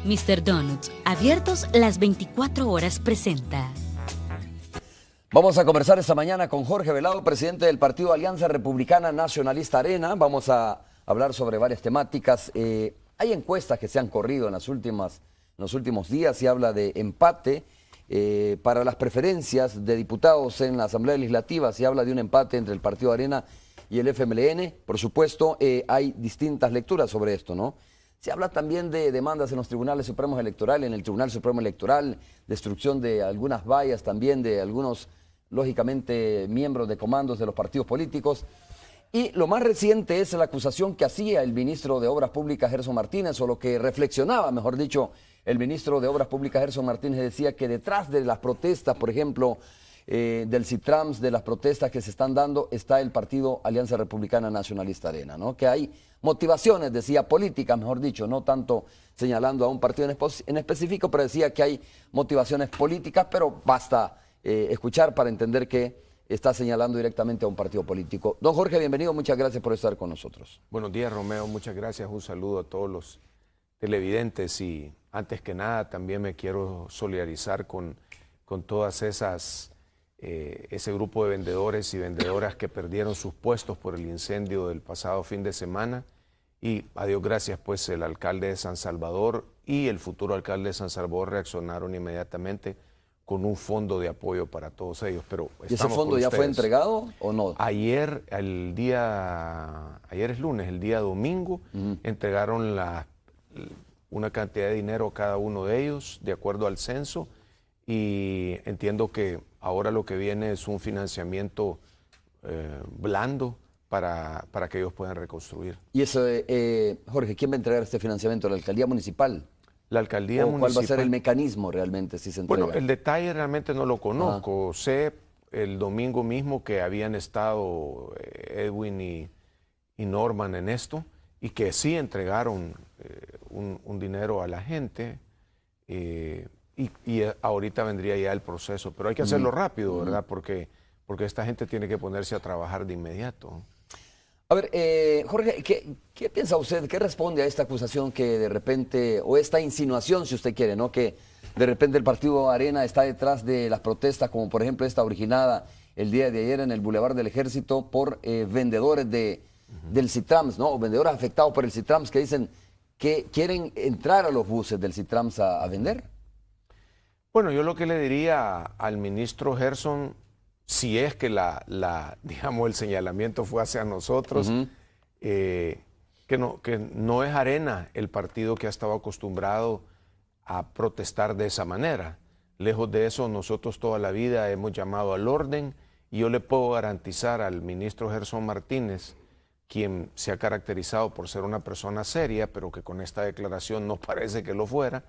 Mr. Donuts, abiertos las 24 horas, presenta. Vamos a conversar esta mañana con Jorge Velado, presidente del Partido Alianza Republicana Nacionalista Arena. Vamos a hablar sobre varias temáticas. Hay encuestas que se han corrido en los últimos días y habla de empate para las preferencias de diputados en la Asamblea Legislativa. Se habla de un empate entre el Partido Arena y el FMLN. Por supuesto, hay distintas lecturas sobre esto, ¿no? Se habla también de demandas en los tribunales supremos electorales, en el Tribunal Supremo Electoral, destrucción de algunas vallas también, de algunos, lógicamente, miembros de comandos de los partidos políticos. Y lo más reciente es la acusación que hacía el ministro de Obras Públicas, Gerson Martínez, o lo que reflexionaba, mejor dicho, el ministro de Obras Públicas, Gerson Martínez, decía que detrás de las protestas, por ejemplo, del CITRAMS, de las protestas que se están dando, está el Partido Alianza Republicana Nacionalista Arena, ¿no? Que hay motivaciones, decía, políticas, mejor dicho, no tanto señalando a un partido en específico, pero decía que hay motivaciones políticas, pero basta escuchar para entender que está señalando directamente a un partido político. Don Jorge, bienvenido, muchas gracias por estar con nosotros. Buenos días, Romeo, muchas gracias, un saludo a todos los televidentes y antes que nada también me quiero solidarizar con todas esas... ese grupo de vendedores y vendedoras que perdieron sus puestos por el incendio del pasado fin de semana y a Dios gracias pues el alcalde de San Salvador y el futuro alcalde de San Salvador reaccionaron inmediatamente con un fondo de apoyo para todos ellos. Pero ¿y ese fondo ya fue entregado o no? Ayer es lunes, el día domingo, entregaron una cantidad de dinero a cada uno de ellos de acuerdo al censo y entiendo que ahora lo que viene es un financiamiento blando para que ellos puedan reconstruir. Y eso, Jorge, ¿quién va a entregar este financiamiento? ¿La alcaldía municipal? La alcaldía municipal. ¿Cuál va a ser el mecanismo realmente si se entrega? Bueno, el detalle realmente no lo conozco. Sé el domingo mismo que habían estado Edwin y Norman en esto y que sí entregaron un dinero a la gente. Y ahorita vendría ya el proceso, pero hay que hacerlo rápido, ¿verdad? Porque esta gente tiene que ponerse a trabajar de inmediato. A ver, Jorge, ¿qué piensa usted? ¿Qué responde a esta acusación que de repente, o esta insinuación, si usted quiere, ¿no? Que de repente el Partido Arena está detrás de las protestas, como por ejemplo esta originada el día de ayer en el Boulevard del Ejército por vendedores del CITRAMS, ¿no? O vendedores afectados por el CITRAMS que dicen que quieren entrar a los buses del CITRAMS a vender. Bueno, yo lo que le diría al ministro Gerson, si es que digamos, el señalamiento fue hacia nosotros, que no es Arena el partido que ha estado acostumbrado a protestar de esa manera. Lejos de eso, nosotros toda la vida hemos llamado al orden y yo le puedo garantizar al ministro Gerson Martínez, quien se ha caracterizado por ser una persona seria, pero que con esta declaración no parece que lo fuera,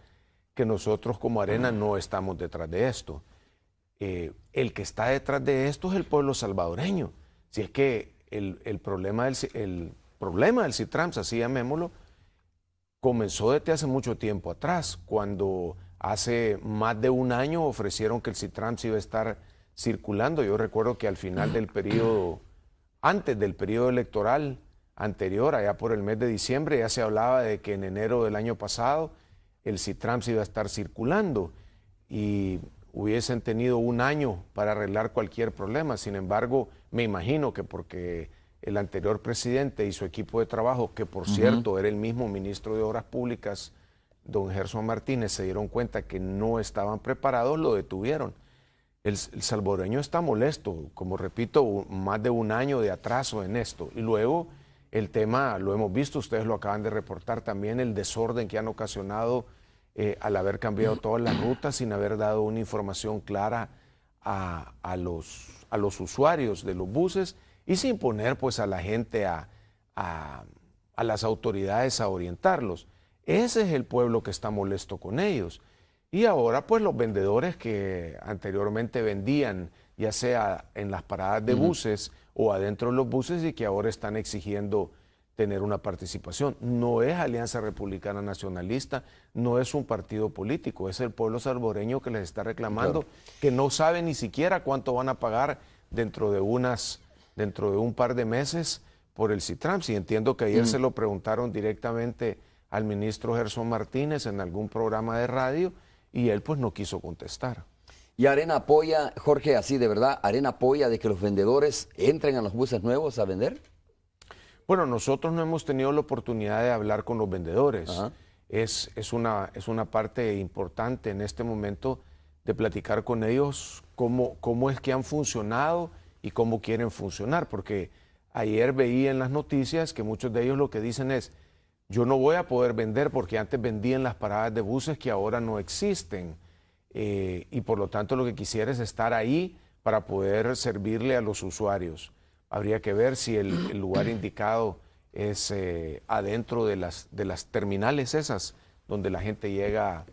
que nosotros como Arena no estamos detrás de esto. El que está detrás de esto es el pueblo salvadoreño. Si es que el problema del CITRAMS, así llamémoslo, comenzó desde hace mucho tiempo atrás, cuando hace más de un año ofrecieron que el CITRAMS iba a estar circulando. Yo recuerdo que al final del periodo, antes del periodo electoral anterior, allá por el mes de diciembre, ya se hablaba de que en enero del año pasado el CITRAMS iba a estar circulando y hubiesen tenido un año para arreglar cualquier problema. Sin embargo, me imagino que porque el anterior presidente y su equipo de trabajo, que por cierto era el mismo ministro de Obras Públicas, don Gerson Martínez, se dieron cuenta que no estaban preparados, lo detuvieron. El salvadoreño está molesto, como repito, más de un año de atraso en esto. Y luego el tema, lo hemos visto, ustedes lo acaban de reportar también, el desorden que han ocasionado al haber cambiado todas las rutas sin haber dado una información clara a los usuarios de los buses y sin poner pues a la gente, a las autoridades a orientarlos. Ese es el pueblo que está molesto con ellos. Y ahora pues los vendedores que anteriormente vendían, ya sea en las paradas de buses o adentro de los buses y que ahora están exigiendo tener una participación. No es Alianza Republicana Nacionalista, no es un partido político, es el pueblo salvadoreño que les está reclamando, que no sabe ni siquiera cuánto van a pagar dentro de un par de meses por el CITRAMS. Y entiendo que ayer se lo preguntaron directamente al ministro Gerson Martínez en algún programa de radio y él pues no quiso contestar. ¿Y Arena apoya, Jorge, así de verdad, Arena apoya de que los vendedores entren a los buses nuevos a vender? Bueno, nosotros no hemos tenido la oportunidad de hablar con los vendedores. Ajá. Es una parte importante en este momento de platicar con ellos cómo es que han funcionado y cómo quieren funcionar, porque ayer veía en las noticias que muchos de ellos lo que dicen es, yo no voy a poder vender porque antes vendía en las paradas de buses que ahora no existen. Y por lo tanto lo que quisiera es estar ahí para poder servirle a los usuarios. Habría que ver si el lugar indicado es adentro de las terminales esas, donde la gente llega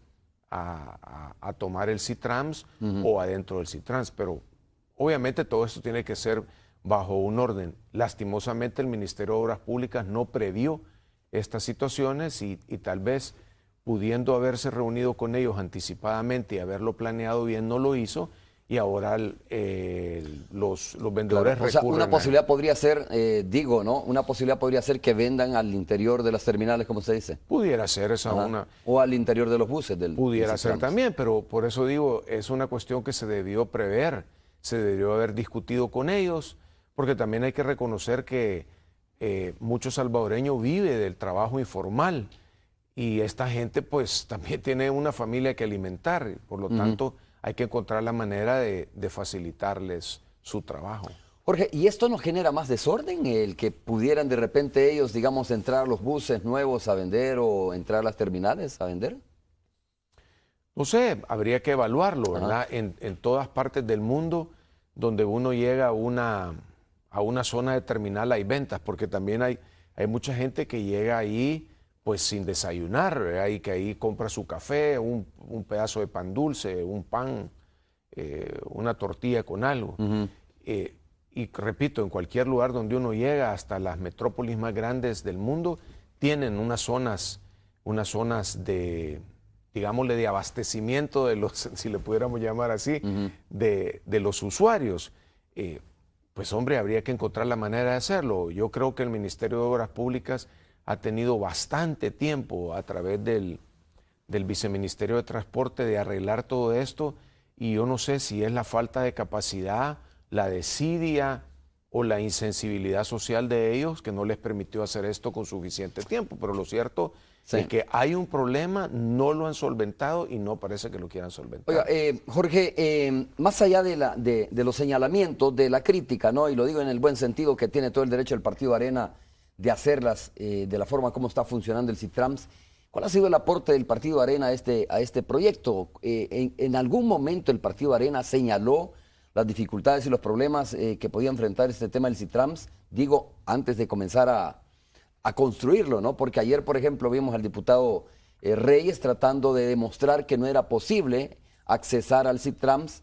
a tomar el C-Trans o adentro del C-Trans. Pero obviamente todo esto tiene que ser bajo un orden. Lastimosamente el Ministerio de Obras Públicas no previó estas situaciones y tal vez pudiendo haberse reunido con ellos anticipadamente y haberlo planeado bien, no lo hizo, y ahora los vendedores Claro, o sea, recurren una posibilidad podría ser, ¿no? Una posibilidad podría ser que vendan al interior de las terminales, como se dice. Pudiera ser esa Ajá. O al interior de los buses. Pudiera del ser C-Trans. también, pero por eso digo, es una cuestión que se debió prever, se debió haber discutido con ellos, porque también hay que reconocer que mucho salvadoreño vive del trabajo informal, y esta gente pues también tiene una familia que alimentar, por lo tanto hay que encontrar la manera de facilitarles su trabajo. Jorge, ¿y esto no genera más desorden? El que pudieran de repente ellos, digamos, entrar a los buses nuevos a vender o entrar a las terminales a vender. No sé, habría que evaluarlo, ¿verdad? En todas partes del mundo donde uno llega a una zona de terminal hay ventas, porque también hay mucha gente que llega ahí pues sin desayunar, ¿verdad? Y que ahí compra su café, un pedazo de pan dulce, un pan, una tortilla con algo. Y repito, en cualquier lugar donde uno llega, hasta las metrópolis más grandes del mundo, tienen unas zonas de, digámosle, de abastecimiento de los, si le pudiéramos llamar así, de los usuarios. Pues hombre, habría que encontrar la manera de hacerlo. Yo creo que el Ministerio de Obras Públicas ha tenido bastante tiempo a través del Viceministerio de Transporte de arreglar todo esto, y yo no sé si es la falta de capacidad, la desidia o la insensibilidad social de ellos que no les permitió hacer esto con suficiente tiempo, pero lo cierto es que hay un problema, no lo han solventado y no parece que lo quieran solventar. Oiga, Jorge, más allá de los señalamientos, de la crítica, ¿no? Y lo digo en el buen sentido que tiene todo el derecho el Partido Arena de hacerlas de la forma como está funcionando el C-Trans, ¿cuál ha sido el aporte del Partido Arena a este proyecto? En algún momento el Partido Arena señaló las dificultades y los problemas que podía enfrentar este tema del C-Trans, digo, antes de comenzar a construirlo, ¿no? Porque ayer, por ejemplo, vimos al diputado Reyes tratando de demostrar que no era posible accesar al C-Trans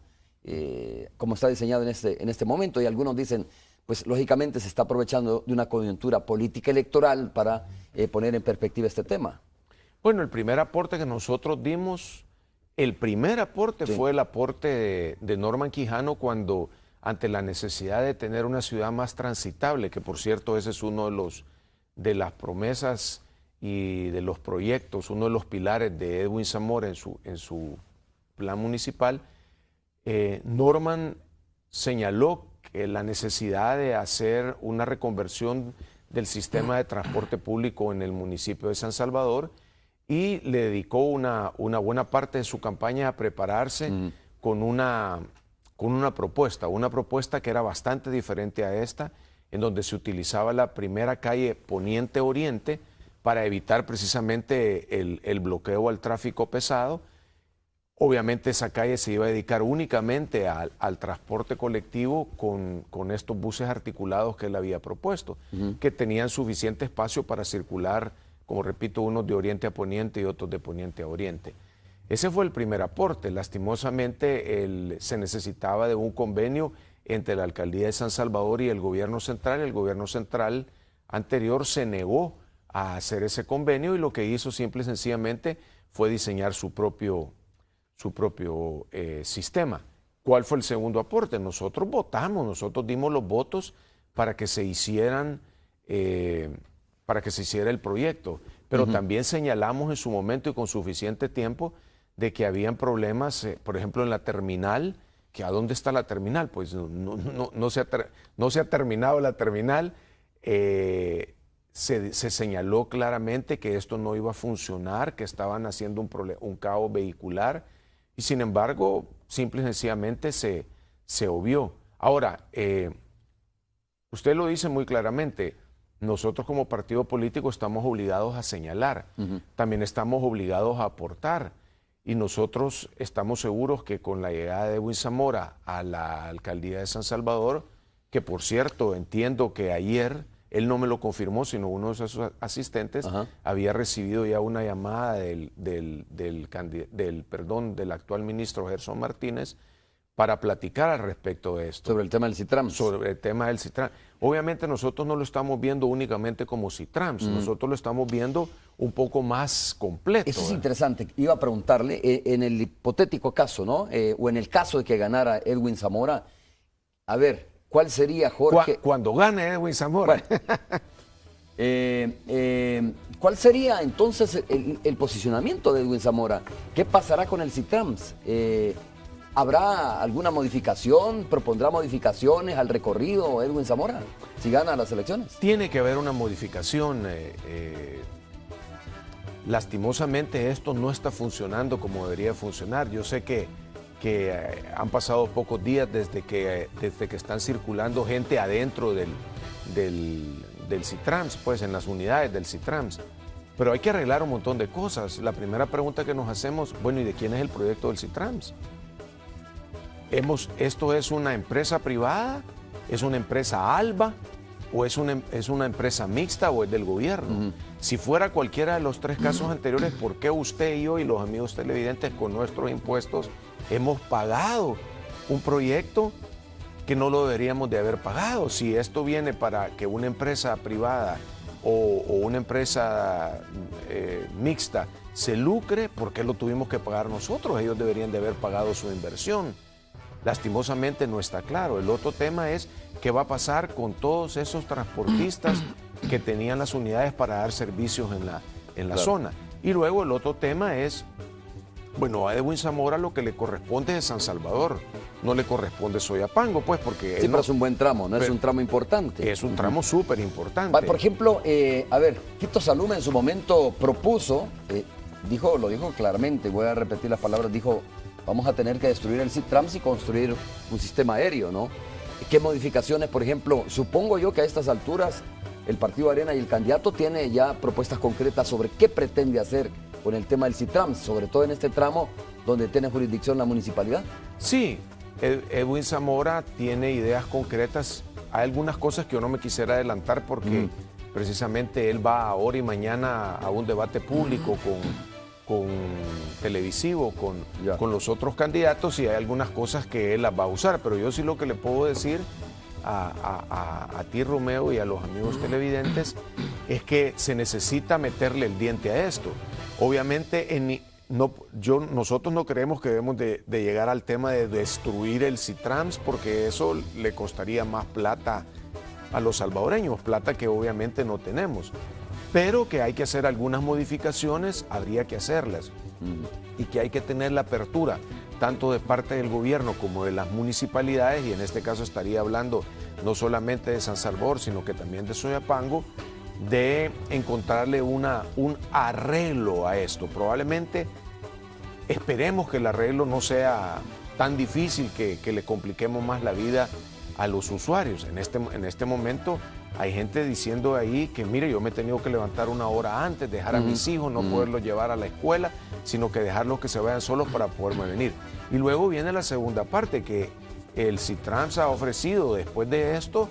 como está diseñado en este momento, y algunos dicen, pues lógicamente se está aprovechando de una coyuntura política electoral para poner en perspectiva este tema. Bueno, el primer aporte que nosotros dimos, fue el aporte de Norman Quijano cuando, ante la necesidad de tener una ciudad más transitable, que por cierto ese es uno de las promesas y de los proyectos, uno de los pilares de Edwin Zamora en su plan municipal, Norman señaló que la necesidad de hacer una reconversión del sistema de transporte público en el municipio de San Salvador, y le dedicó una buena parte de su campaña a prepararse con una propuesta que era bastante diferente a esta, en donde se utilizaba la primera calle Poniente-Oriente para evitar precisamente el bloqueo al tráfico pesado. Obviamente esa calle se iba a dedicar únicamente al transporte colectivo con estos buses articulados que él había propuesto, que tenían suficiente espacio para circular, como repito, unos de oriente a poniente y otros de poniente a oriente. Ese fue el primer aporte. Lastimosamente se necesitaba de un convenio entre la Alcaldía de San Salvador y el Gobierno Central. El Gobierno Central anterior se negó a hacer ese convenio y lo que hizo simple y sencillamente fue diseñar su propio sistema. ¿Cuál fue el segundo aporte? Nosotros votamos, nosotros dimos los votos para que se hiciera el proyecto, pero también señalamos en su momento y con suficiente tiempo de que habían problemas, por ejemplo, en la terminal, que ¿a dónde está la terminal? Pues no se ha terminado la terminal. Se señaló claramente que esto no iba a funcionar, que estaban haciendo un caos vehicular, y sin embargo, simple y sencillamente se obvió. Ahora, usted lo dice muy claramente, nosotros como partido político estamos obligados a señalar, también estamos obligados a aportar, y nosotros estamos seguros que con la llegada de Edwin Zamora a la alcaldía de San Salvador, que por cierto entiendo que ayer, él no me lo confirmó, sino uno de sus asistentes había recibido ya una llamada del actual ministro Gerson Martínez para platicar al respecto de esto. Sobre el tema del CITRAMS. Sobre el tema del CITRAMS. Obviamente nosotros no lo estamos viendo únicamente como CITRAMS, nosotros lo estamos viendo un poco más completo. Eso es interesante. Iba a preguntarle, en el hipotético caso, ¿no? O en el caso de que ganara Edwin Zamora, a ver, ¿cuál sería, Jorge? Cuando gane Edwin Zamora. Bueno, ¿cuál sería entonces el posicionamiento de Edwin Zamora? ¿Qué pasará con el CITRAMS? ¿Habrá alguna modificación? ¿Propondrá modificaciones al recorrido Edwin Zamora si gana las elecciones? Tiene que haber una modificación. Lastimosamente esto no está funcionando como debería funcionar. Yo sé que han pasado pocos días desde que están circulando gente adentro del CITRAMS, pues en las unidades del CITRAMS. Pero hay que arreglar un montón de cosas. La primera pregunta que nos hacemos, bueno, ¿y de quién es el proyecto del CITRAMS? ¿Esto es una empresa privada? ¿Es una empresa ALBA? ¿O es una empresa mixta o es del gobierno? Si fuera cualquiera de los tres casos anteriores, ¿por qué usted y yo y los amigos televidentes con nuestros impuestos hemos pagado un proyecto que no lo deberíamos de haber pagado? Si esto viene para que una empresa privada o una empresa mixta se lucre, ¿por qué lo tuvimos que pagar nosotros? Ellos deberían de haber pagado su inversión. Lastimosamente no está claro. El otro tema es qué va a pasar con todos esos transportistas que tenían las unidades para dar servicios en la zona. Y luego el otro tema es, bueno, a Edwin Zamora lo que le corresponde es San Salvador, no le corresponde Soyapango, pues porque... Sí, pero es un buen tramo, ¿no? Es un tramo importante. Es un tramo súper importante. Por ejemplo, a ver, Quito Salume en su momento propuso, lo dijo claramente, voy a repetir las palabras, dijo, vamos a tener que destruir el CITRAMS y construir un sistema aéreo, ¿no? ¿Qué modificaciones, por ejemplo? Supongo yo que a estas alturas el Partido Arena y el candidato tiene ya propuestas concretas sobre qué pretende hacer con el tema del CITRAMS, sobre todo en este tramo donde tiene jurisdicción la municipalidad. Sí, Edwin Zamora tiene ideas concretas. Hay algunas cosas que yo no me quisiera adelantar porque precisamente él va ahora y mañana a un debate público con televisivo, con los otros candidatos, y hay algunas cosas que él las va a usar, pero yo sí lo que le puedo decir a ti, Romeo, y a los amigos televidentes es que se necesita meterle el diente a esto. Obviamente nosotros no creemos que debemos de llegar al tema de destruir el CITRAMS, porque eso le costaría más plata a los salvadoreños, plata que obviamente no tenemos. Pero que hay que hacer algunas modificaciones, habría que hacerlas. Y que hay que tener la apertura, tanto de parte del gobierno como de las municipalidades, y en este caso estaría hablando no solamente de San Salvador, sino que también de Soyapango, de encontrarle un arreglo a esto. Probablemente esperemos que el arreglo no sea tan difícil que le compliquemos más la vida a los usuarios. En este momento hay gente diciendo ahí que, mire, yo me he tenido que levantar una hora antes, dejar a mis hijos, no poderlos llevar a la escuela, sino que dejarlos que se vayan solos para poderme venir. Y luego viene la segunda parte, que el CITRAMS ha ofrecido después de esto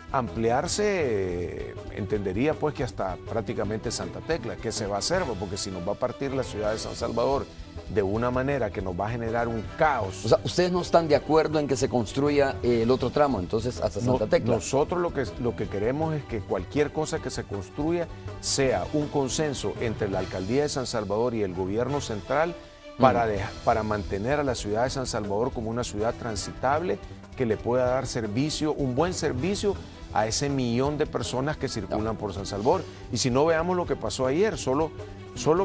ampliarse, entendería pues que hasta prácticamente Santa Tecla. ¿Qué se va a hacer? Porque si nos va a partir la ciudad de San Salvador de una manera que nos va a generar un caos. O sea, ¿ustedes no están de acuerdo en que se construya el otro tramo, entonces, hasta Santa Tecla? Nosotros lo que queremos es que cualquier cosa que se construya sea un consenso entre la Alcaldía de San Salvador y el gobierno central para mantener a la ciudad de San Salvador como una ciudad transitable que le pueda dar servicio, un buen servicio a ese millón de personas que circulan por San Salvador. Y si no, veamos lo que pasó ayer, solo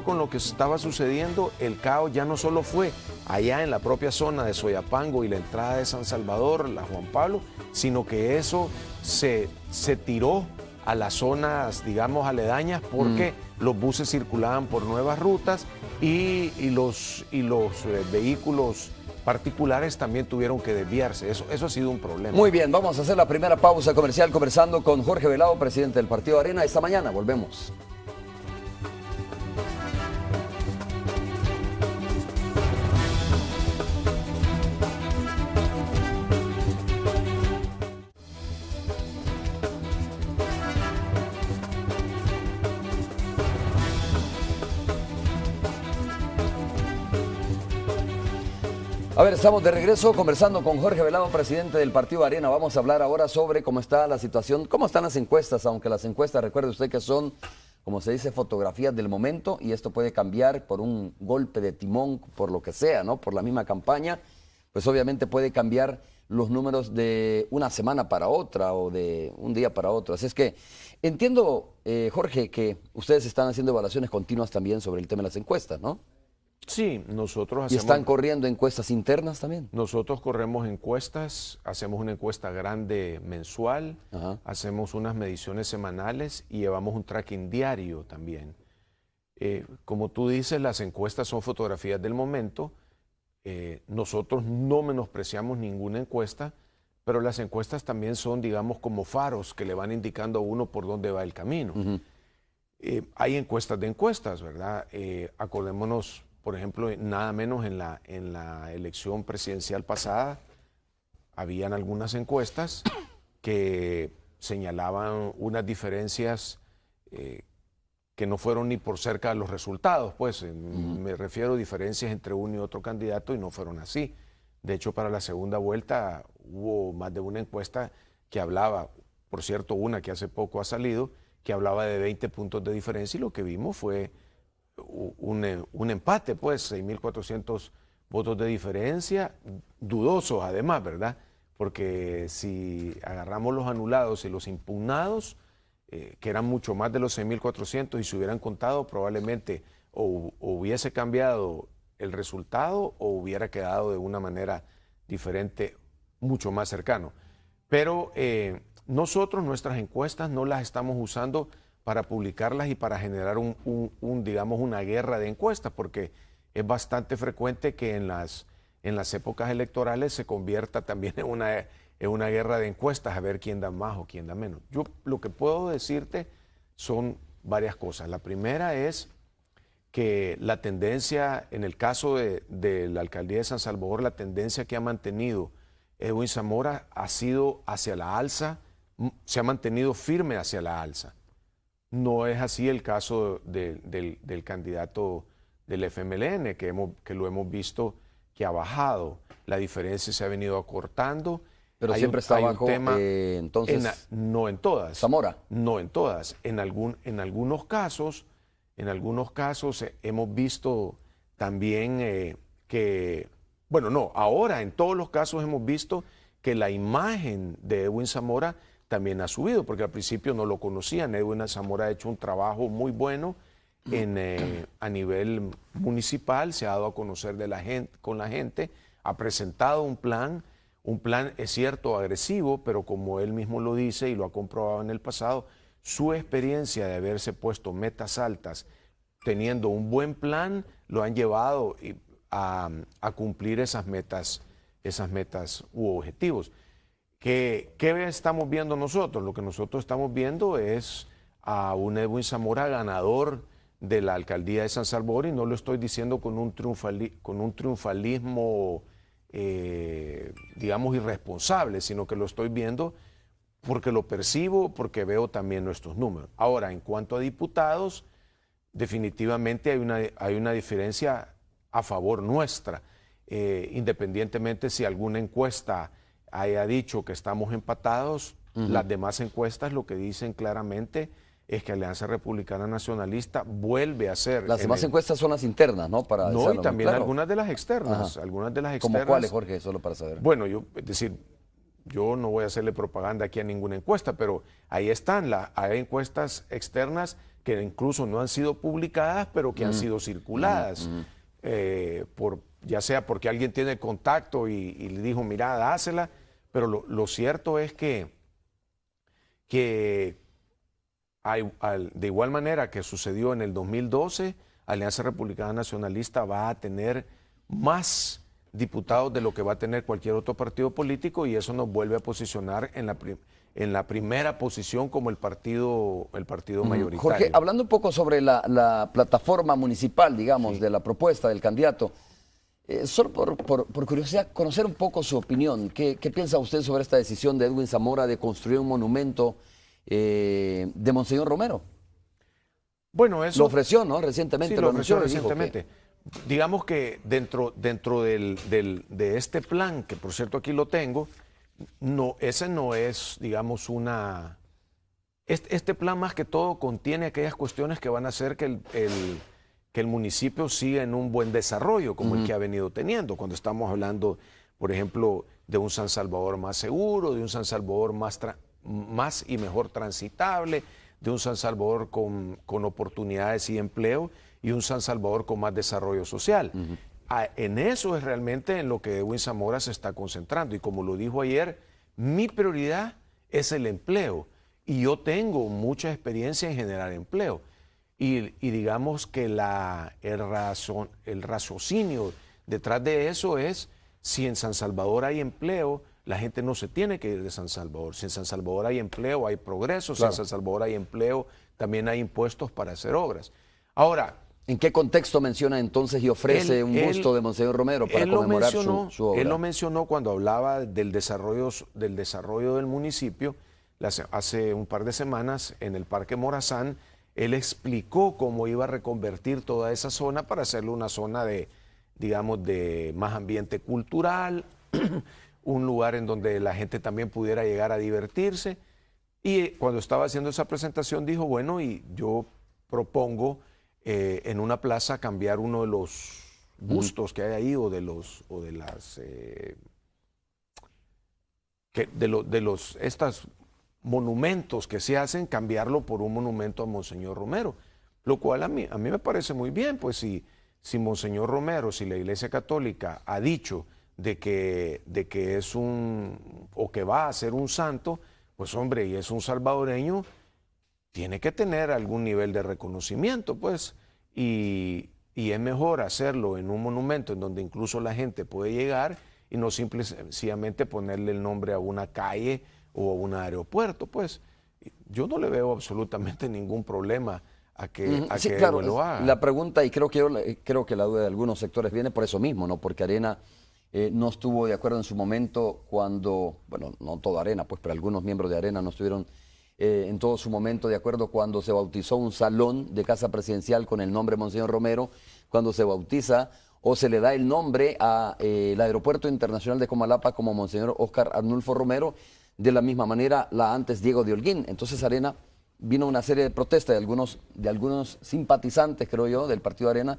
con lo que estaba sucediendo, el caos ya no solo fue allá en la propia zona de Soyapango y la entrada de San Salvador, la Juan Pablo, sino que eso se tiró a las zonas, digamos, aledañas, porque los buses circulaban por nuevas rutas y los vehículos particulares también tuvieron que desviarse. Eso ha sido un problema. Muy bien, vamos a hacer la primera pausa comercial conversando con Jorge Velado, presidente del Partido Arena. Esta mañana volvemos. A ver, estamos de regreso conversando con Jorge Velado, presidente del Partido Arena. Vamos a hablar ahora sobre cómo está la situación, cómo están las encuestas, aunque las encuestas, recuerde usted que son, como se dice, fotografías del momento, y esto puede cambiar por un golpe de timón, por lo que sea, ¿no? Por la misma campaña, pues obviamente puede cambiar los números de una semana para otra o de un día para otro. Así es que entiendo, Jorge, que ustedes están haciendo evaluaciones continuas también sobre el tema de las encuestas, ¿no? Sí, nosotros hacemos... ¿Y están corriendo encuestas internas también? Nosotros corremos encuestas, hacemos una encuesta grande mensual, hacemos unas mediciones semanales y llevamos un tracking diario también. Como tú dices, las encuestas son fotografías del momento. Nosotros no menospreciamos ninguna encuesta, pero las encuestas también son, digamos, como faros que le van indicando a uno por dónde va el camino. Hay encuestas de encuestas, ¿verdad? Acordémonos, por ejemplo, nada menos en la elección presidencial pasada, habían algunas encuestas que señalaban unas diferencias que no fueron ni por cerca de los resultados, pues me refiero a diferencias entre uno y otro candidato y no fueron así. De hecho, para la segunda vuelta hubo más de una encuesta que hablaba, por cierto, una que hace poco ha salido, que hablaba de 20 puntos de diferencia y lo que vimos fue un empate, pues 6.400 votos de diferencia, dudosos además, ¿verdad? Porque si agarramos los anulados y los impugnados, que eran mucho más de los 6.400 y se hubieran contado, probablemente o hubiese cambiado el resultado o hubiera quedado de una manera diferente, mucho más cercano. Pero nosotros nuestras encuestas no las estamos usando para publicarlas y para generar digamos, una guerra de encuestas, porque es bastante frecuente que en las épocas electorales se convierta también en una guerra de encuestas, a ver quién da más o quién da menos. Yo lo que puedo decirte son varias cosas. La primera es que la tendencia, en el caso de la alcaldía de San Salvador, la tendencia que ha mantenido Edwin Zamora ha sido hacia la alza, se ha mantenido firme hacia la alza. No es así el caso del candidato del FMLN, que lo hemos visto que ha bajado. La diferencia se ha venido acortando. Pero siempre está bajo, entonces... no en todas. ¿Zamora? No en todas. En algunos casos hemos visto también que... Bueno, no, ahora en todos los casos hemos visto que la imagen de Edwin Zamora también ha subido, porque al principio no lo conocían. Edwin Zamora ha hecho un trabajo muy bueno a nivel municipal, se ha dado a conocer con la gente, ha presentado un plan, es cierto, agresivo, pero como él mismo lo dice y lo ha comprobado en el pasado, su experiencia de haberse puesto metas altas, teniendo un buen plan, lo han llevado a cumplir esas metas u objetivos. ¿Qué estamos viendo nosotros? Lo que nosotros estamos viendo es a un Edwin Zamora ganador de la alcaldía de San Salvador, y no lo estoy diciendo con un triunfalismo, digamos, irresponsable, sino que lo estoy viendo porque lo percibo, porque veo también nuestros números. Ahora, en cuanto a diputados, definitivamente hay una diferencia a favor nuestra, independientemente si alguna encuesta haya dicho que estamos empatados, las demás encuestas lo que dicen claramente es que Alianza Republicana Nacionalista vuelve a ser... Las demás encuestas son las internas, ¿no? No, y también claro, algunas de las externas. Algunas de las externas. ¿Cómo cuáles, Jorge? Solo para saber. Bueno, es decir, yo no voy a hacerle propaganda aquí a ninguna encuesta, pero ahí están, hay encuestas externas que incluso no han sido publicadas, pero que han sido circuladas, ya sea porque alguien tiene contacto y le dijo, mira, dásela, pero lo cierto es que de igual manera que sucedió en el 2012, Alianza Republicana Nacionalista va a tener más diputados de lo que va a tener cualquier otro partido político, y eso nos vuelve a posicionar en la primera posición como el partido mayoritario. Jorge, hablando un poco sobre la plataforma municipal, digamos, de la propuesta del candidato, solo por curiosidad, conocer un poco su opinión. ¿Qué piensa usted sobre esta decisión de Edwin Zamora de construir un monumento de Monseñor Romero? Bueno, eso lo ofreció, ¿no? Recientemente. Sí, lo ofreció recientemente. Que... Digamos que dentro de este plan, que por cierto aquí lo tengo, ese no es, digamos, Este plan más que todo contiene aquellas cuestiones que van a hacer que el municipio siga en un buen desarrollo, como el que ha venido teniendo. Cuando estamos hablando, por ejemplo, de un San Salvador más seguro, de un San Salvador más y mejor transitable, de un San Salvador con oportunidades y empleo, y un San Salvador con más desarrollo social. En eso es realmente en lo que Edwin Zamora se está concentrando. Y como lo dijo ayer, mi prioridad es el empleo. Y yo tengo mucha experiencia en generar empleo. Y digamos que el raciocinio detrás de eso es, si en San Salvador hay empleo, la gente no se tiene que ir de San Salvador. Si en San Salvador hay empleo, hay progreso. Claro. Si en San Salvador hay empleo, también hay impuestos para hacer obras. Ahora, ¿en qué contexto menciona entonces y ofrece un busto de Monseñor Romero para conmemorar su obra? Él lo mencionó cuando hablaba del desarrollo del municipio hace un par de semanas en el Parque Morazán. Él explicó cómo iba a reconvertir toda esa zona para hacerlo una zona digamos, de más ambiente cultural, un lugar en donde la gente también pudiera llegar a divertirse. Y cuando estaba haciendo esa presentación dijo, bueno, y yo propongo en una plaza cambiar uno de los bustos que hay ahí estos monumentos que se hacen, cambiarlo por un monumento a Monseñor Romero, lo cual a mí me parece muy bien. Pues si Monseñor Romero, si la Iglesia Católica ha dicho de que es o que va a ser un santo, pues hombre, y es un salvadoreño, tiene que tener algún nivel de reconocimiento, pues, y es mejor hacerlo en un monumento en donde incluso la gente puede llegar y no sencillamente ponerle el nombre a una calle o a un aeropuerto, pues. Yo no le veo absolutamente ningún problema a que claro, lo haga. La pregunta, y creo que la duda de algunos sectores viene por eso mismo, ¿no? Porque Arena no estuvo de acuerdo en su momento cuando, bueno, no toda Arena, pues, pero algunos miembros de Arena no estuvieron en todo su momento de acuerdo cuando se bautizó un salón de casa presidencial con el nombre Monseñor Romero, cuando se bautiza o se le da el nombre al Aeropuerto Internacional de Comalapa como Monseñor Óscar Arnulfo Romero, de la misma manera la antes Diego de Holguín. Entonces Arena vino una serie de protestas de algunos simpatizantes, creo yo, del partido Arena,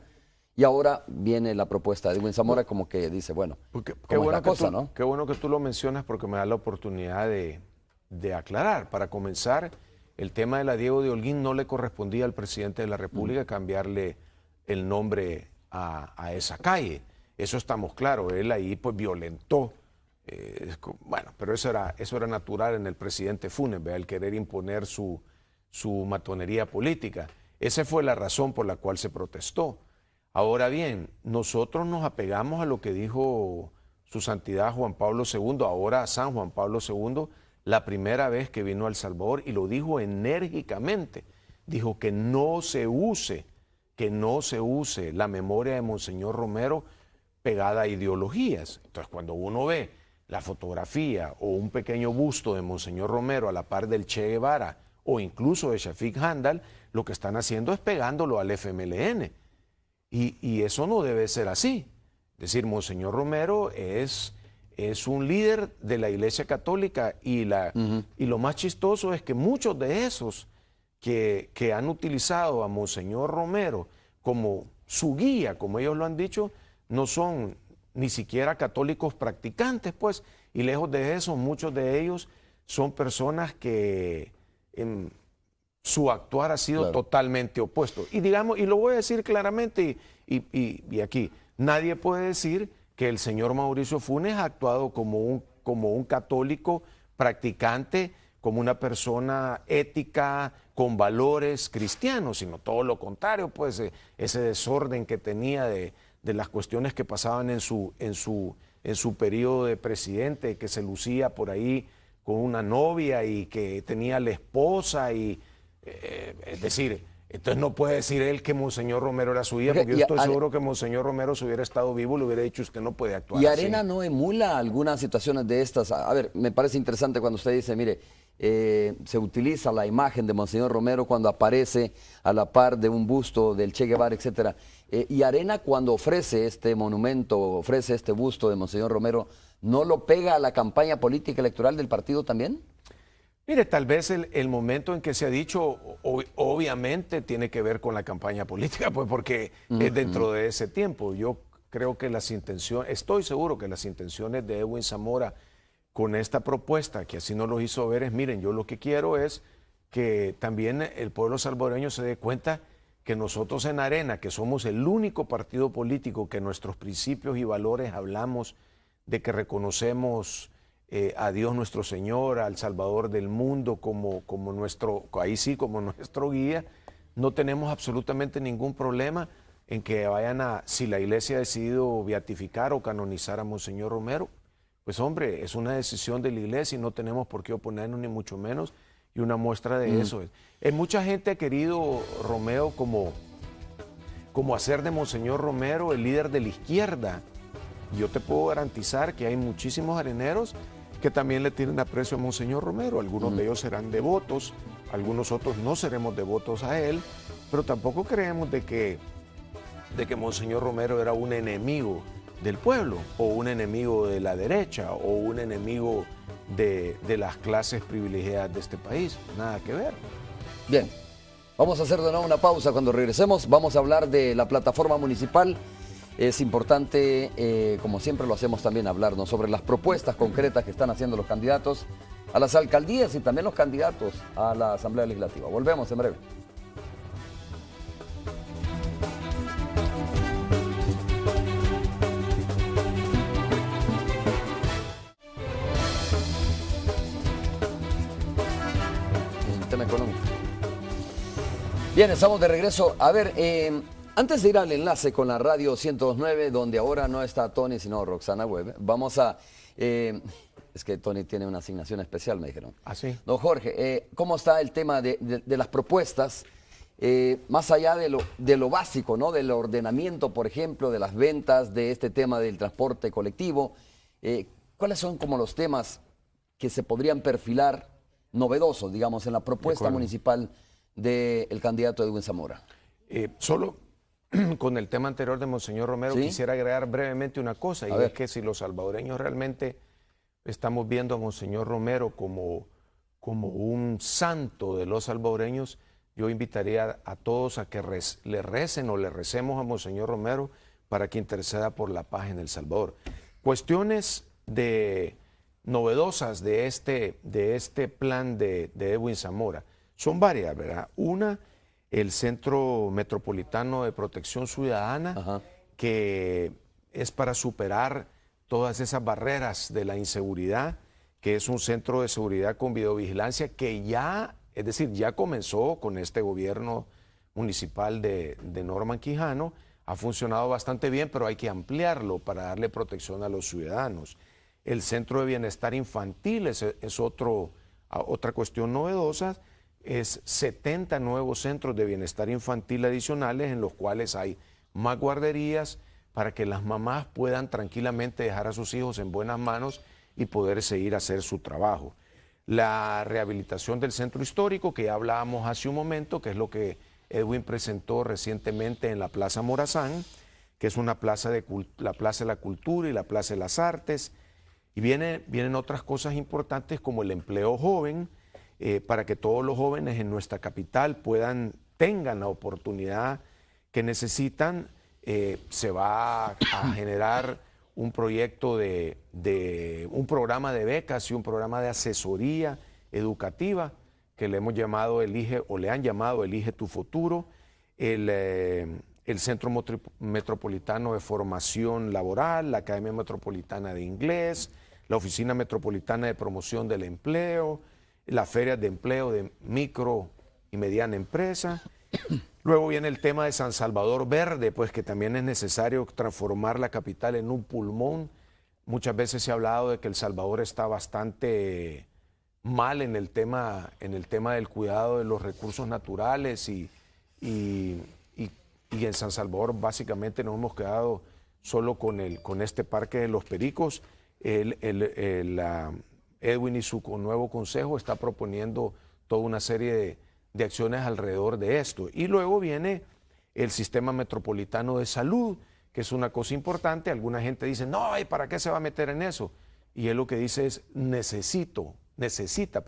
y ahora viene la propuesta de Edwin Zamora como que dice, bueno, ¿cómo es la cosa, no? Qué bueno que tú lo mencionas porque me da la oportunidad de aclarar. Para comenzar, el tema de la Diego de Holguín no le correspondía al presidente de la República cambiarle el nombre a esa calle. Eso estamos claros. Él ahí pues violentó. Bueno, pero eso era natural en el presidente Funes, el querer imponer su matonería política. Esa fue la razón por la cual se protestó. Ahora bien, nosotros nos apegamos a lo que dijo su santidad Juan Pablo II, ahora San Juan Pablo II, la primera vez que vino a El Salvador, y lo dijo enérgicamente. Dijo que no se use la memoria de Monseñor Romero pegada a ideologías. Entonces, cuando uno ve la fotografía o un pequeño busto de Monseñor Romero a la par del Che Guevara o incluso de Shafiq Handal, lo que están haciendo es pegándolo al FMLN. Y eso no debe ser así. Es decir, Monseñor Romero es un líder de la Iglesia Católica y lo más chistoso es que muchos de esos que han utilizado a Monseñor Romero como su guía, como ellos lo han dicho, no son ni siquiera católicos practicantes, pues, y lejos de eso, muchos de ellos son personas que su actuar ha sido totalmente opuesto. Y digamos, y lo voy a decir claramente, y aquí, nadie puede decir que el señor Mauricio Funes ha actuado como un católico practicante, como una persona ética, con valores cristianos, sino todo lo contrario, pues ese desorden que tenía de las cuestiones que pasaban en su periodo de presidente, que se lucía por ahí con una novia y que tenía la esposa, y es decir, entonces no puede decir él que Monseñor Romero era su hija, porque yo estoy seguro que Monseñor Romero, si hubiera estado vivo, le hubiera dicho: usted no puede actuar ¿Y así. Arena no emula algunas situaciones de estas? A ver, me parece interesante cuando usted dice, mire, se utiliza la imagen de Monseñor Romero cuando aparece a la par de un busto del Che Guevara, etcétera. Y Arena, cuando ofrece este monumento, ofrece este busto de Monseñor Romero, ¿no lo pega a la campaña política electoral del partido también? Mire, tal vez el momento en que se ha dicho, obviamente tiene que ver con la campaña política, pues porque es dentro de ese tiempo. Yo creo que estoy seguro que las intenciones de Edwin Zamora con esta propuesta, que así nos lo hizo ver, es: miren, yo lo que quiero es que también el pueblo salvadoreño se dé cuenta que nosotros en Arena, que somos el único partido político que en nuestros principios y valores hablamos de que reconocemos a Dios nuestro Señor, al Salvador del mundo como nuestro guía, no tenemos absolutamente ningún problema en que si la iglesia ha decidido beatificar o canonizar a Monseñor Romero, pues hombre, es una decisión de la iglesia y no tenemos por qué oponernos, ni mucho menos, y una muestra de eso. Mucha gente ha querido Romero como hacer de Monseñor Romero el líder de la izquierda. Yo te puedo garantizar que hay muchísimos areneros que también le tienen aprecio a Monseñor Romero. Algunos de ellos serán devotos, algunos otros no seremos devotos a él, pero tampoco creemos de que Monseñor Romero era un enemigo del pueblo, o un enemigo de la derecha, o un enemigo de las clases privilegiadas de este país. Nada que ver. Bien, vamos a hacer de nuevo una pausa. Cuando regresemos vamos a hablar de la plataforma municipal. Es importante, como siempre lo hacemos también, hablarnos sobre las propuestas concretas que están haciendo los candidatos a las alcaldías y también los candidatos a la Asamblea Legislativa. Volvemos en breve. Un tema económico. Bien, estamos de regreso. A ver, antes de ir al enlace con la radio 1029, donde ahora no está Tony, sino Roxana Webb, vamos a... es que Tony tiene una asignación especial, me dijeron. ¿Ah, sí? Don Jorge, ¿cómo está el tema de las propuestas? Más allá de lo básico, ¿no? Del ordenamiento, por ejemplo, de las ventas, de este tema del transporte colectivo. ¿Cuáles son como los temas que se podrían perfilar novedosos, digamos, en la propuesta municipal del candidato Edwin Zamora? Solo con el tema anterior de Monseñor Romero, ¿sí? Quisiera agregar brevemente una cosa, y es que si los salvadoreños realmente estamos viendo a Monseñor Romero como un santo de los salvadoreños, yo invitaría a todos a que le recen o le recemos a Monseñor Romero para que interceda por la paz en El Salvador. Cuestiones novedosas de este plan de Edwin Zamora son varias, ¿verdad? Una, el Centro Metropolitano de Protección Ciudadana, que es para superar todas esas barreras de la inseguridad, que es un centro de seguridad con videovigilancia que ya comenzó con este gobierno municipal de Norman Quijano, ha funcionado bastante bien, pero hay que ampliarlo para darle protección a los ciudadanos. El Centro de Bienestar Infantil es otra cuestión novedosa. Es 70 nuevos centros de bienestar infantil adicionales en los cuales hay más guarderías para que las mamás puedan tranquilamente dejar a sus hijos en buenas manos y poder seguir a hacer su trabajo. La rehabilitación del centro histórico, que ya hablábamos hace un momento, que es lo que Edwin presentó recientemente en la Plaza Morazán, que es una plaza la Plaza de la Cultura y la Plaza de las Artes. Y vienen otras cosas importantes como el empleo joven, para que todos los jóvenes en nuestra capital tengan la oportunidad que necesitan. Se va a generar un proyecto un programa de becas y un programa de asesoría educativa que le hemos llamado le han llamado Elige tu Futuro, el Centro Metropolitano de Formación Laboral, la Academia Metropolitana de Inglés, la Oficina Metropolitana de Promoción del Empleo, las ferias de empleo de micro y mediana empresa. Luego viene el tema de San Salvador Verde, pues que también es necesario transformar la capital en un pulmón. Muchas veces se ha hablado de que El Salvador está bastante mal en el tema del cuidado de los recursos naturales y en San Salvador básicamente nos hemos quedado solo con este Parque de los Pericos. Edwin y su nuevo consejo está proponiendo toda una serie de acciones alrededor de esto. Y luego viene el Sistema Metropolitano de Salud, que es una cosa importante. Alguna gente dice, no, ¿y para qué se va a meter en eso? Y él lo que dice es, necesita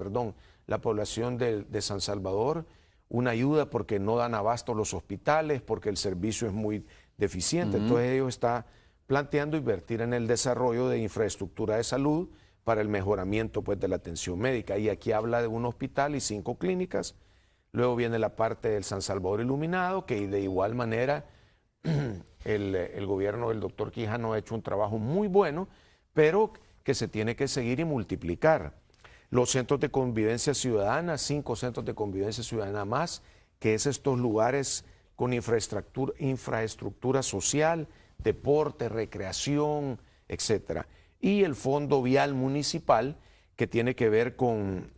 la población de San Salvador una ayuda porque no dan abasto los hospitales, porque el servicio es muy deficiente. Entonces ellos están planteando invertir en el desarrollo de infraestructura de salud para el mejoramiento, pues, de la atención médica. Y aquí habla de un hospital y 5 clínicas. Luego viene la parte del San Salvador Iluminado, que de igual manera el gobierno del doctor Quijano ha hecho un trabajo muy bueno, pero que se tiene que seguir y multiplicar. Los centros de convivencia ciudadana, 5 centros de convivencia ciudadana más, que es estos lugares con infraestructura social, deporte, recreación, etcétera. Y el Fondo Vial Municipal, que tiene que ver con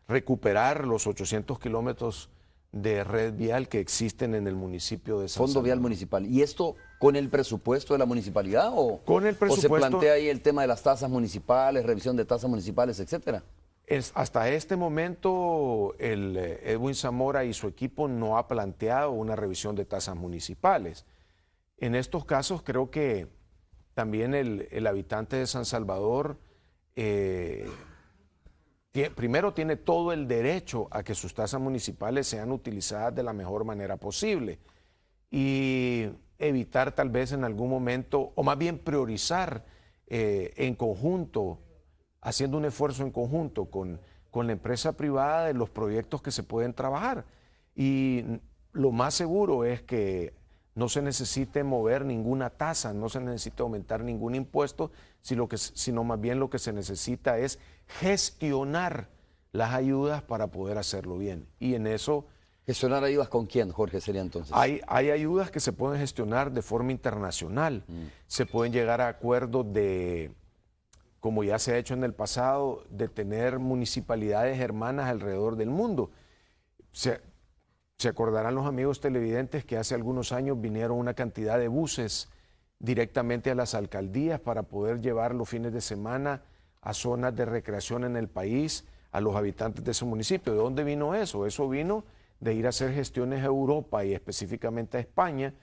recuperar los 800 kilómetros de red vial que existen en el municipio de San Salvador. Fondo Vial Municipal. ¿Y esto con el presupuesto de la municipalidad o, con el presupuesto, o se plantea ahí el tema de las tasas municipales, revisión de tasas municipales, etcétera? Hasta este momento el Edwin Zamora y su equipo no ha planteado una revisión de tasas municipales. En estos casos creo que también el habitante de San Salvador primero tiene todo el derecho a que sus tasas municipales sean utilizadas de la mejor manera posible y evitar tal vez en algún momento, o más bien priorizar en conjunto, haciendo un esfuerzo en conjunto con la empresa privada de los proyectos que se pueden trabajar. Y lo más seguro es que no se necesite mover ninguna tasa, no se necesita aumentar ningún impuesto, sino más bien lo que se necesita es gestionar las ayudas para poder hacerlo bien. Y en eso... ¿Gestionar ayudas con quién, Jorge, sería entonces? Hay ayudas que se pueden gestionar de forma internacional. Se pueden llegar a acuerdos como ya se ha hecho en el pasado, de tener municipalidades hermanas alrededor del mundo. Se acordarán los amigos televidentes que hace algunos años vinieron una cantidad de buses directamente a las alcaldías para poder llevar los fines de semana a zonas de recreación en el país a los habitantes de ese municipio. ¿De dónde vino eso? Eso vino de ir a hacer gestiones a Europa y específicamente a España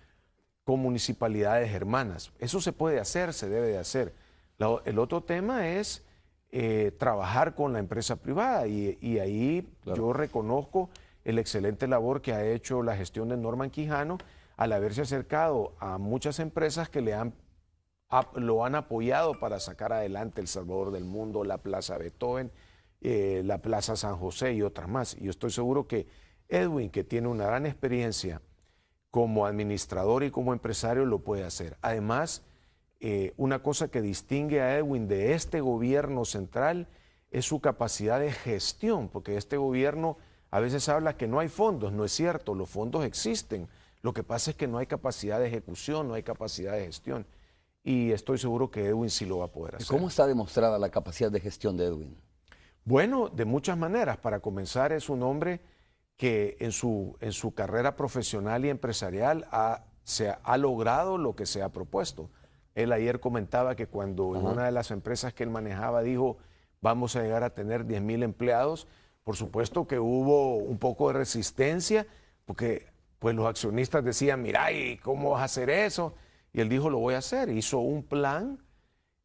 con municipalidades hermanas. Eso se puede hacer, se debe de hacer. El otro tema es trabajar con la empresa privada y ahí yo reconozco el excelente labor que ha hecho la gestión de Norman Quijano al haberse acercado a muchas empresas que lo han apoyado para sacar adelante El Salvador del Mundo, la Plaza Beethoven, la Plaza San José y otras más. Y yo estoy seguro que Edwin, que tiene una gran experiencia como administrador y como empresario, lo puede hacer. Además, una cosa que distingue a Edwin de este gobierno central es su capacidad de gestión, porque este gobierno a veces habla que no hay fondos. No es cierto, los fondos existen. Lo que pasa es que no hay capacidad de ejecución, no hay capacidad de gestión. Y estoy seguro que Edwin sí lo va a poder hacer. ¿Cómo está demostrada la capacidad de gestión de Edwin? Bueno, de muchas maneras. Para comenzar, es un hombre que en su carrera profesional y empresarial se ha logrado lo que se ha propuesto. Él ayer comentaba que cuando en una de las empresas que él manejaba dijo, vamos a llegar a tener 10,000 empleados, por supuesto que hubo un poco de resistencia, porque pues los accionistas decían, mira, ¿y cómo vas a hacer eso? Y él dijo, lo voy a hacer. Hizo un plan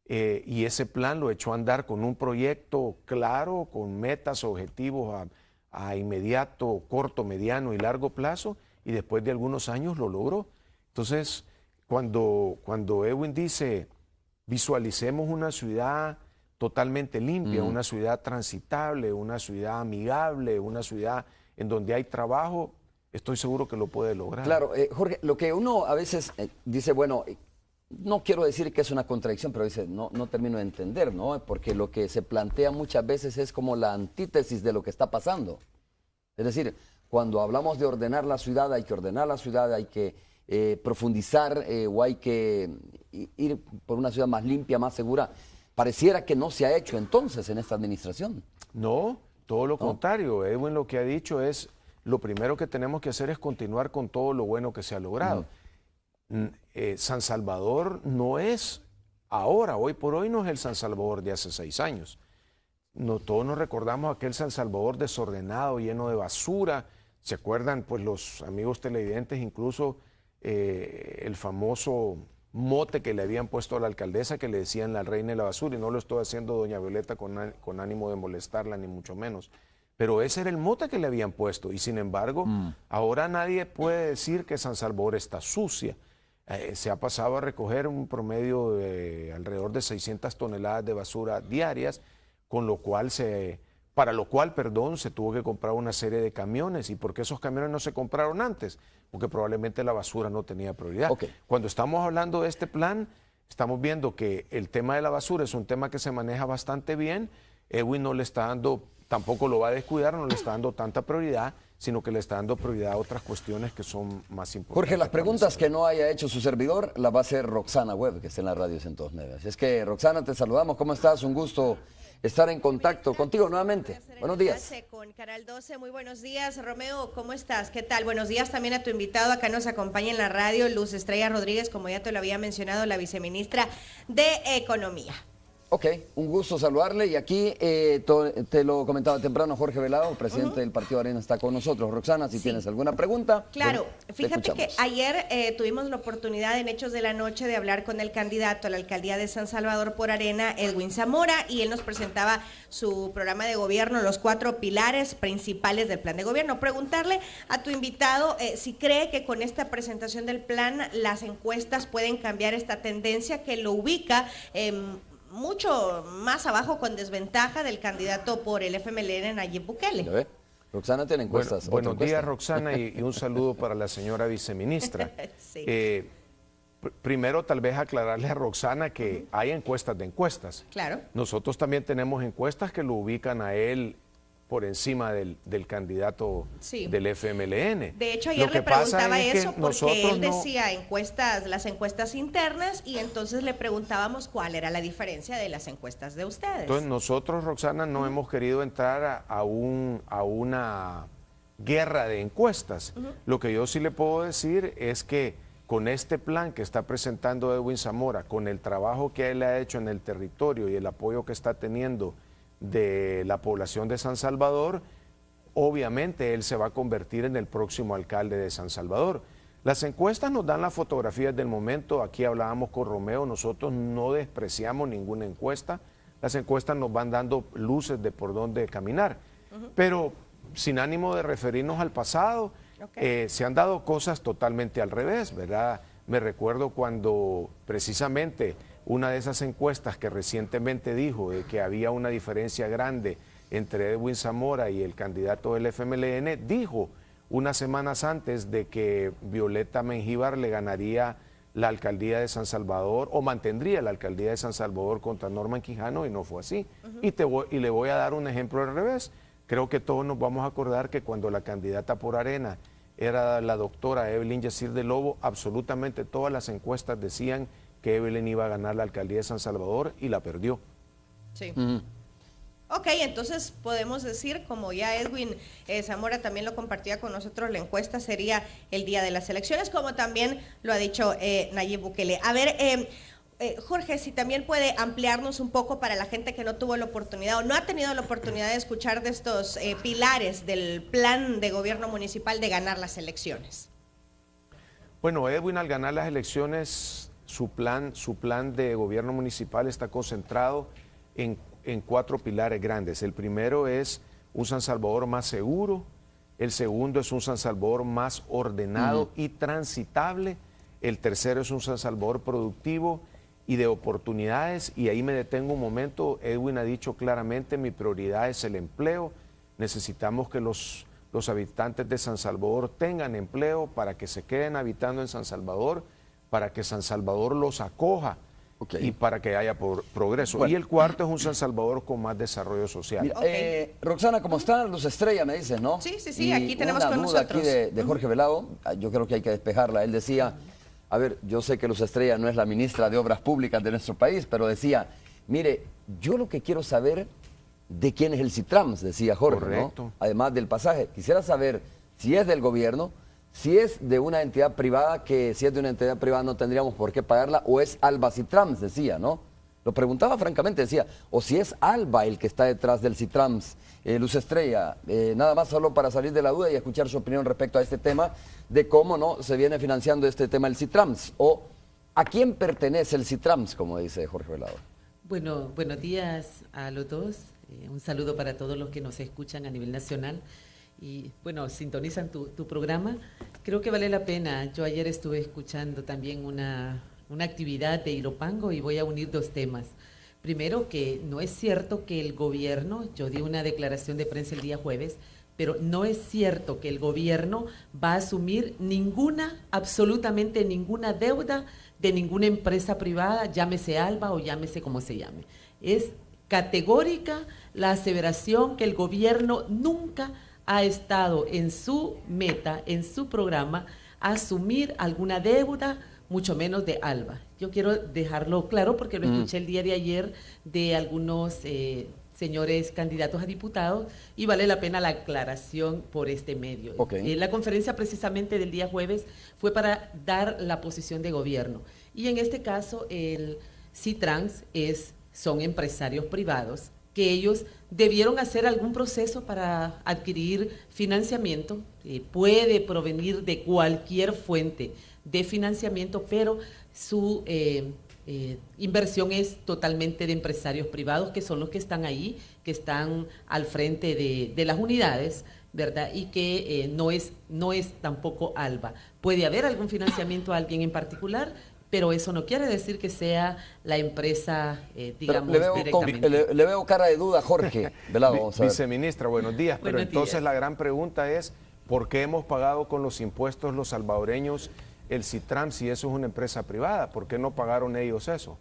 y ese plan lo echó a andar con un proyecto claro, con metas, objetivos a inmediato, corto, mediano y largo plazo, y después de algunos años lo logró. Entonces, cuando Edwin dice, visualicemos una ciudad totalmente limpia, una ciudad transitable, una ciudad amigable, una ciudad en donde hay trabajo, estoy seguro que lo puede lograr. Claro, Jorge, lo que uno a veces dice, bueno, no quiero decir que es una contradicción, pero dice, no termino de entender, ¿no? Porque lo que se plantea muchas veces es como la antítesis de lo que está pasando. Es decir, cuando hablamos de ordenar la ciudad, hay que ordenar la ciudad, hay que profundizar o hay que ir por una ciudad más limpia, más segura. Pareciera que no se ha hecho entonces en esta administración. No, todo lo contrario. Edwin lo que ha dicho es, lo primero que tenemos que hacer es continuar con todo lo bueno que se ha logrado. San Salvador no es ahora, hoy por hoy no es el San Salvador de hace 6 años. Todos nos recordamos aquel San Salvador desordenado, lleno de basura. ¿Se acuerdan? Pues los amigos televidentes, incluso el famoso mote que le habían puesto a la alcaldesa, que le decían la reina de la basura, y no lo estoy haciendo doña Violeta con ánimo de molestarla, ni mucho menos. Pero ese era el mote que le habían puesto, y sin embargo, ahora nadie puede decir que San Salvador está sucia. Se ha pasado a recoger un promedio de alrededor de 600 toneladas de basura diarias, para lo cual se tuvo que comprar una serie de camiones. ¿Y por qué esos camiones no se compraron antes? Porque probablemente la basura no tenía prioridad. Cuando estamos hablando de este plan, estamos viendo que el tema de la basura es un tema que se maneja bastante bien. Edwin no le está dando, tampoco lo va a descuidar, no le está dando tanta prioridad, sino que le está dando prioridad a otras cuestiones que son más importantes. Jorge, las preguntas que no haya hecho su servidor las va a hacer Roxana Webb, que está en la radio 109. Así es que, Roxana, te saludamos. ¿Cómo estás? Un gusto estar en contacto contigo nuevamente. Buenos días. Con Canal 12, muy buenos días. Romeo, ¿cómo estás? ¿Qué tal? Buenos días también a tu invitado. Acá nos acompaña en la radio Luz Estrella Rodríguez, como ya te lo había mencionado, la viceministra de Economía. Ok, un gusto saludarle. Y aquí te lo comentaba temprano, Jorge Velado, presidente del Partido Arena, está con nosotros. Roxana, si tienes alguna pregunta. Claro, bueno, fíjate que ayer tuvimos la oportunidad en Hechos de la Noche de hablar con el candidato a la alcaldía de San Salvador por Arena, Edwin Zamora, y él nos presentaba su programa de gobierno, los 4 pilares principales del plan de gobierno. Preguntarle a tu invitado si cree que con esta presentación del plan las encuestas pueden cambiar esta tendencia que lo ubica mucho más abajo con desventaja del candidato por el FMLN, Nayib Bukele. Roxana tiene encuestas. Buenos días, Roxana, y un saludo para la señora viceministra. Sí. Primero, tal vez aclararle a Roxana que hay encuestas de encuestas. Claro. Nosotros también tenemos encuestas que lo ubican a él por encima del candidato del FMLN. De hecho, ayer le preguntaba eso porque él decía las encuestas internas, y entonces le preguntábamos cuál era la diferencia de las encuestas de ustedes. Entonces nosotros, Roxana, no hemos querido entrar a una guerra de encuestas. Lo que yo sí le puedo decir es que con este plan que está presentando Edwin Zamora, con el trabajo que él ha hecho en el territorio y el apoyo que está teniendo de la población de San Salvador, obviamente él se va a convertir en el próximo alcalde de San Salvador. Las encuestas nos dan las fotografías del momento. Aquí hablábamos con Romeo, nosotros no despreciamos ninguna encuesta. Las encuestas nos van dando luces de por dónde caminar, pero sin ánimo de referirnos al pasado, se han dado cosas totalmente al revés, ¿verdad? Me recuerdo cuando precisamente una de esas encuestas que recientemente dijo de que había una diferencia grande entre Edwin Zamora y el candidato del FMLN, dijo unas semanas antes de que Violeta Mengíbar le ganaría la alcaldía de San Salvador o mantendría la alcaldía de San Salvador contra Norman Quijano, y no fue así. Y le voy a dar un ejemplo al revés. Creo que todos nos vamos a acordar que cuando la candidata por Arena era la doctora Evelyn Yacir de Lobo, absolutamente todas las encuestas decían que Evelyn iba a ganar la alcaldía de San Salvador, y la perdió. Sí. Ok, entonces podemos decir, como ya Edwin Zamora también lo compartía con nosotros, la encuesta sería el día de las elecciones, como también lo ha dicho Nayib Bukele. A ver, Jorge, si también puede ampliarnos un poco para la gente que no tuvo la oportunidad o no ha tenido la oportunidad de escuchar de estos pilares del plan de gobierno municipal de ganar las elecciones. Bueno, Edwin, al ganar las elecciones, su plan de gobierno municipal está concentrado en 4 pilares grandes. El primero es un San Salvador más seguro, el segundo es un San Salvador más ordenado y transitable, El tercero es un San Salvador productivo y de oportunidades, y ahí me detengo un momento. Edwin ha dicho claramente, mi prioridad es el empleo. Necesitamos que los habitantes de San Salvador tengan empleo para que se queden habitando en San Salvador, para que San Salvador los acoja y para que haya progreso. Bueno. Y el cuarto es un San Salvador con más desarrollo social. Mira, Roxana, ¿cómo está? Luz Estrella, me dices, ¿no? Sí, aquí tenemos una con duda nosotros. aquí de Jorge Velado, yo creo que hay que despejarla. Él decía, a ver, yo sé que Luz Estrella no es la ministra de Obras Públicas de nuestro país, pero decía, mire, yo lo que quiero saber de quién es el Citrams, decía Jorge, Correcto. ¿no? Además del pasaje. Quisiera saber si es del gobierno, si es de una entidad privada, que si es de una entidad privada no tendríamos por qué pagarla, o es Alba Citrams, decía, ¿no? Lo preguntaba francamente, decía, o si es Alba el que está detrás del Citrams. Luz Estrella, nada más solo para salir de la duda y escuchar su opinión respecto a este tema, de cómo no se viene financiando este tema del Citrams, o a quién pertenece el Citrams, como dice Jorge Velado. Bueno, buenos días a los dos. Un saludo para todos los que nos escuchan a nivel nacional y, bueno, sintonizan tu programa. Creo que vale la pena. Yo ayer estuve escuchando también una actividad de Ilopango y voy a unir dos temas. Primero, que no es cierto que el gobierno, yo di una declaración de prensa el día jueves, pero no es cierto que el gobierno va a asumir absolutamente ninguna deuda de ninguna empresa privada, llámese Alba o llámese como se llame. Es categórica la aseveración que el gobierno nunca ha estado en su meta, en su programa, asumir alguna deuda, mucho menos de Alba. Yo quiero dejarlo claro porque lo escuché el día de ayer de algunos señores candidatos a diputados y vale la pena la aclaración por este medio. La conferencia precisamente del día jueves fue para dar la posición de gobierno y en este caso el Citrans son empresarios privados que ellos debieron hacer algún proceso para adquirir financiamiento, puede provenir de cualquier fuente de financiamiento, pero su inversión es totalmente de empresarios privados, que son los que están ahí, que están al frente de las unidades, ¿verdad? Y que no es tampoco Alba. Puede haber algún financiamiento a alguien en particular, pero eso no quiere decir que sea la empresa, digamos, directamente. Le veo cara de duda, Jorge Velado. Vamos a ver. Viceministra, buenos días. Pero entonces la gran pregunta es, ¿por qué hemos pagado con los impuestos los salvadoreños el Citrams si eso es una empresa privada? ¿Por qué no pagaron ellos eso?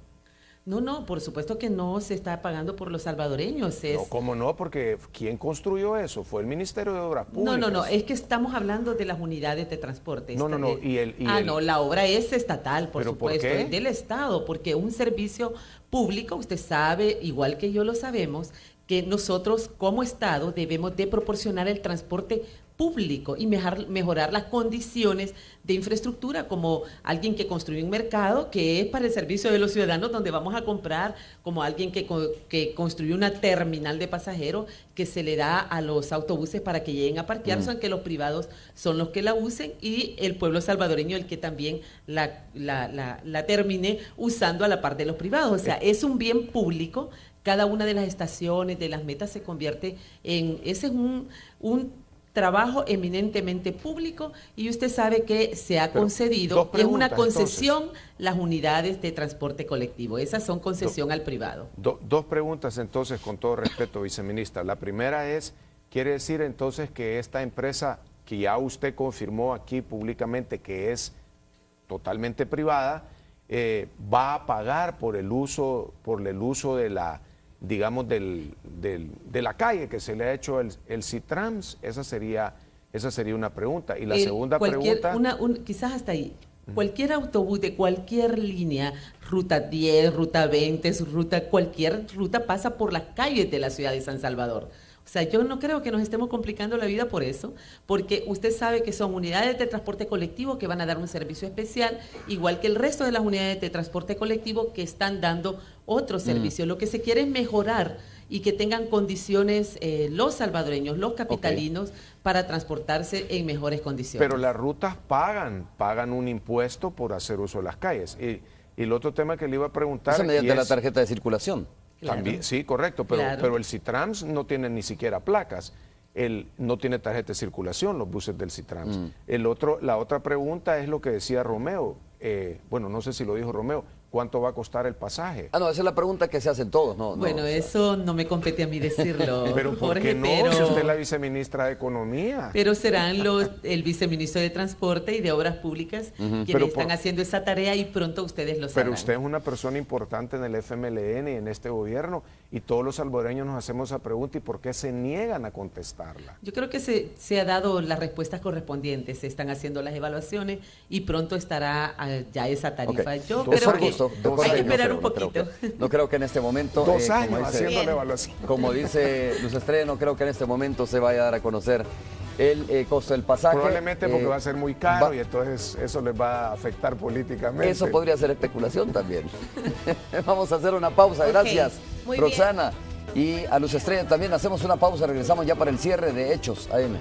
No, por supuesto que no se está pagando por los salvadoreños. No, ¿cómo no? Porque ¿quién construyó eso? Fue el Ministerio de Obras Públicas. No, es que estamos hablando de las unidades de transporte. No. No, la obra es estatal, por supuesto, ¿por qué? es del Estado, porque un servicio público, usted sabe, igual que yo lo sabemos, que nosotros como Estado debemos de proporcionar el transporte público y mejorar las condiciones de infraestructura, como alguien que construye un mercado que es para el servicio de los ciudadanos donde vamos a comprar, como alguien que construye una terminal de pasajeros que se le da a los autobuses para que lleguen a parquear, son que los privados son los que la usen y el pueblo salvadoreño el que también la termine usando a la par de los privados. O sea, es un bien público. Cada una de las estaciones, de las metas se convierte ese es un trabajo eminentemente público y usted sabe que se ha concedido, es una concesión entonces, las unidades de transporte colectivo, esas son concesión al privado. Dos preguntas entonces, con todo respeto, viceministra. La primera es, ¿quiere decir entonces que esta empresa que ya usted confirmó aquí públicamente que es totalmente privada, va a pagar por el uso de la, digamos, de la calle que se le ha hecho el Citrams? Esa sería una pregunta. Y la segunda pregunta... quizás hasta ahí. Cualquier autobús de cualquier línea, ruta 10, ruta 20, cualquier ruta pasa por las calles de la ciudad de San Salvador. O sea, yo no creo que nos estemos complicando la vida por eso, porque usted sabe que son unidades de transporte colectivo que van a dar un servicio especial, igual que el resto de las unidades de transporte colectivo que están dando otro servicio. Lo que se quiere es mejorar y que tengan condiciones los salvadoreños, los capitalinos, para transportarse en mejores condiciones. Pero las rutas pagan un impuesto por hacer uso de las calles. Y el otro tema que le iba a preguntar... Eso mediante la tarjeta de circulación. Claro. También, sí, correcto, pero el Citrams no tiene ni siquiera placas, no tiene tarjeta de circulación los buses del Citrams. La otra pregunta es lo que decía Romeo, bueno, no sé si lo dijo Romeo, ¿cuánto va a costar el pasaje? Ah, no, esa es la pregunta que se hacen todos, ¿no? Bueno, o sea, eso no me compete a mí decirlo, Pero ¿por Jorge, qué no? pero... Si usted es la viceministra de Economía. Pero serán el viceministro de Transporte y de Obras Públicas quienes Pero están haciendo esa tarea y pronto ustedes lo sabrán. Pero usted es una persona importante en el FMLN y en este gobierno y todos los salvadoreños nos hacemos esa pregunta y ¿por qué se niegan a contestarla? Yo creo que se ha dado las respuestas correspondientes, se están haciendo las evaluaciones y pronto estará ya esa tarifa. Okay. Yo Dos creo años, que dos hay que años, esperar no un creo, poquito. no creo que en este momento... 2 años como dice- haciendo la evaluación. Como dice Luz Estrella, no creo que en este momento se vaya a dar a conocer el costo del pasaje. Probablemente porque va a ser muy caro va- y entonces eso les va a afectar políticamente. Eso podría ser especulación también. Vamos a hacer una pausa, Ok, gracias muy Roxana. Y a Luz Estrella también hacemos una pausa, regresamos ya para el cierre de Hechos AM.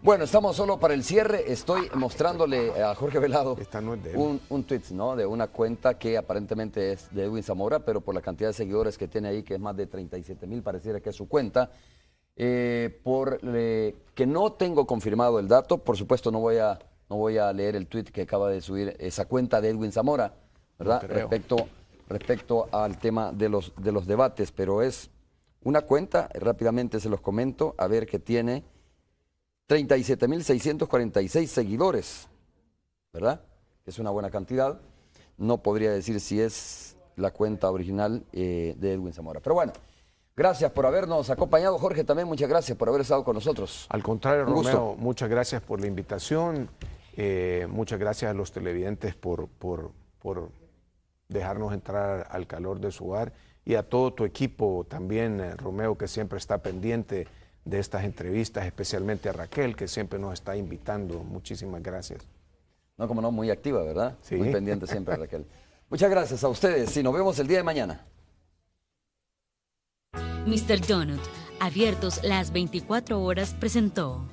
Bueno, estamos solo para el cierre. Estoy mostrándole a Jorge Velado Esta no es de él. un tweet, ¿no? De una cuenta que aparentemente es de Edwin Zamora, pero por la cantidad de seguidores que tiene ahí, que es más de 37,000, pareciera que es su cuenta. Que no tengo confirmado el dato, por supuesto no voy a leer el tweet que acaba de subir esa cuenta de Edwin Zamora, ¿verdad? No creo. Respecto al tema de los debates, pero es una cuenta, rápidamente se los comento, a ver, que tiene 37,646 seguidores, ¿verdad? Es una buena cantidad. No podría decir si es la cuenta original de Edwin Zamora. Pero bueno, gracias por habernos acompañado. Jorge, también muchas gracias por haber estado con nosotros. Al contrario, Un gusto. Romeo, muchas gracias por la invitación. Muchas gracias a los televidentes por dejarnos entrar al calor de su hogar y a todo tu equipo también, Romeo, que siempre está pendiente de estas entrevistas, especialmente a Raquel, que siempre nos está invitando. Muchísimas gracias. No, como no, muy activa, ¿verdad? Sí. Muy pendiente siempre, Raquel. Muchas gracias a ustedes y nos vemos el día de mañana. Mr. Donut, abiertos las 24 horas, presentó.